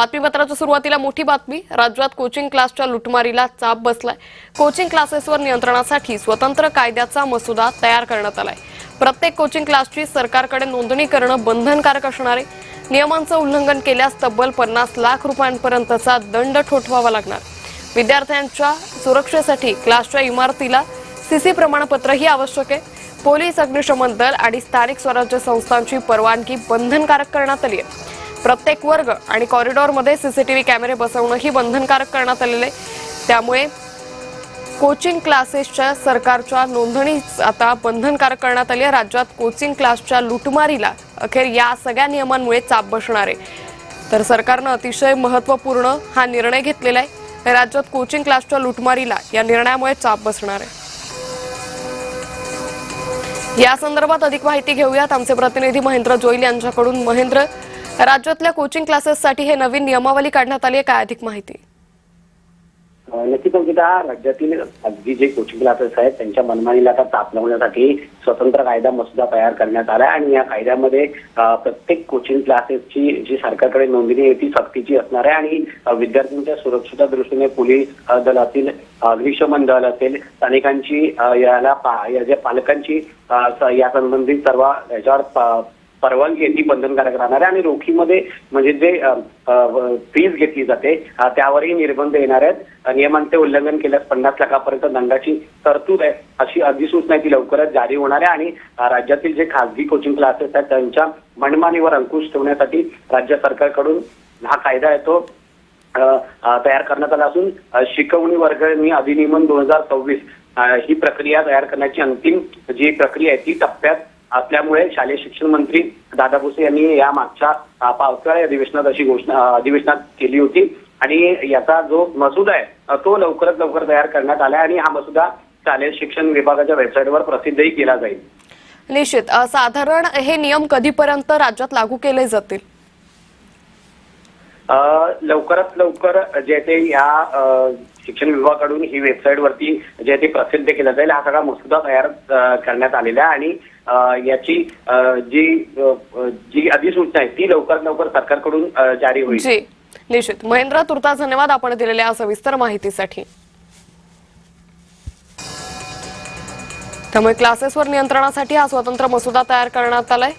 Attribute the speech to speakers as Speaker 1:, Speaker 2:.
Speaker 1: बातमीपत्राच्या सुरुवातीला मोठी बातमी। राज्यात कोचिंग क्लासच्या लुटमारीला चाप बसलाय। कोचिंग क्लासेसवर नियंत्रणासाठी स्वतंत्र कायद्याचा मसुदा तयार करण्यात आलाय। प्रत्येक कोचिंग क्लासची सरकारकडे नोंदणी करणं बंधनकारक असणार आहे। नियमांचं उल्लंघन केल्यास तब्बल 50 लाख रुपयांपर्यंतचा दंड ठोठावावा लागणार। विद्यार्थ्यांच्या सुरक्षेसाठी क्लासच्या इमारतीला सीसी प्रमाणपत्रही आवश्यक आहे। पोलीस, अग्निशमन दल आणि स्थानिक स्वराज्य संस्थांची परवानगी बंधनकारक करण्यात आली आहे। प्रत्येक वर्ग आणि कॉरिडॉरमध्ये सीसीटीव्ही कॅमेरे बसवणंही बंधनकारक करण्यात आलेले आहे। त्यामुळे कोचिंग क्लासेसच्या सरकारच्या नोंदणी आता बंधनकारक करण्यात आली आहे। राज्यात कोचिंग क्लासच्या लुटमारीला अखेर या सगळ्या नियमांमुळे चाप बसणार आहे। तर सरकारने अतिशय महत्त्वपूर्ण हा निर्णय घेतलेला आहे। राज्यात कोचिंग क्लासच्या लुटमारीला या निर्णयामुळे चाप बसणार आहे। या संदर्भात अधिक माहिती घेऊयात आमचे प्रतिनिधी महेंद्र जोईल यांच्याकडून। महेंद्र, राज्यातल्या कोचिंग क्लासेससाठी हे नवीन नियमावली काढण्यात आली आहे, काय अधिक माहिती?
Speaker 2: नक्कीच अंकिता, राज्यातील अगदी जे कोचिंग क्लासेस आहेत त्यांच्या मनमानीला आता चाप लावण्यासाठी स्वतंत्र कायदा मसुदा तयार करण्यात आला आणि या कायद्यामध्ये प्रत्येक कोचिंग क्लासेसची जी सरकारकडे नोंदणी आहे ती सक्तीची असणार आहे आणि विद्यार्थ्यांच्या सुरक्षेच्या दृष्टीने पोलीस दल असेल, अग्निशमन दल असेल, स्थानिकांची या ज्या पालकांची या संबंधित सर्व याच्यावर परवानगी ती बंधनकारक राहणार आहे आणि रोखीमध्ये म्हणजे जे फीज घेतली जाते त्यावरही निर्बंध येणार आहेत। नियमांचे उल्लंघन केल्यास 50 लाखापर्यंत दंडाची तरतूद आहे अशी अधिसूचना ती लवकरच जारी होणार आहे आणि राज्यातील जे खासगी कोचिंग क्लासेस आहेत त्यांच्या मनमानीवर अंकुश ठेवण्यासाठी राज्य सरकारकडून हा कायदा आहे तो तयार करण्यात आला असून शिकवणी वर्गणी अधिनियम 2026 ही प्रक्रिया तयार करण्याची अंतिम जी प्रक्रिया आहे ती टप्प्यात असल्यामुळे शालेय शिक्षण मंत्री दादा भुसे यांनी या मागच्या पावसाळी अधिवेशनात केली होती आणि याचा जो मसुदा आहे तो लवकरात लवकर तयार करण्यात आला आणि हा मसुदा शालेय शिक्षण विभागाच्या वेबसाईटवर प्रसिद्धही केला जाईल।
Speaker 1: निश्चित, साधारण हे नियम कधीपर्यंत राज्यात लागू केले जातील?
Speaker 2: लवकरात लवकर जे ते या शिक्षण विभागाकडून ही वेबसाईट वरती जे ते प्रसिद्ध केलं जाईल। हा सगळा मसुदा तयार करण्यात आलेला आहे आणि याची जी अधिसूचना आहे ती लवकरात लवकर सरकारकडून जारी होईल।
Speaker 1: जी निश्चित। महेंद्र, तुर्तास धन्यवाद आपण दिलेल्या सविस्तर माहितीसाठी। त्यामुळे क्लासेसवर नियंत्रणासाठी हा स्वतंत्र मसुदा तयार करण्यात आलाय।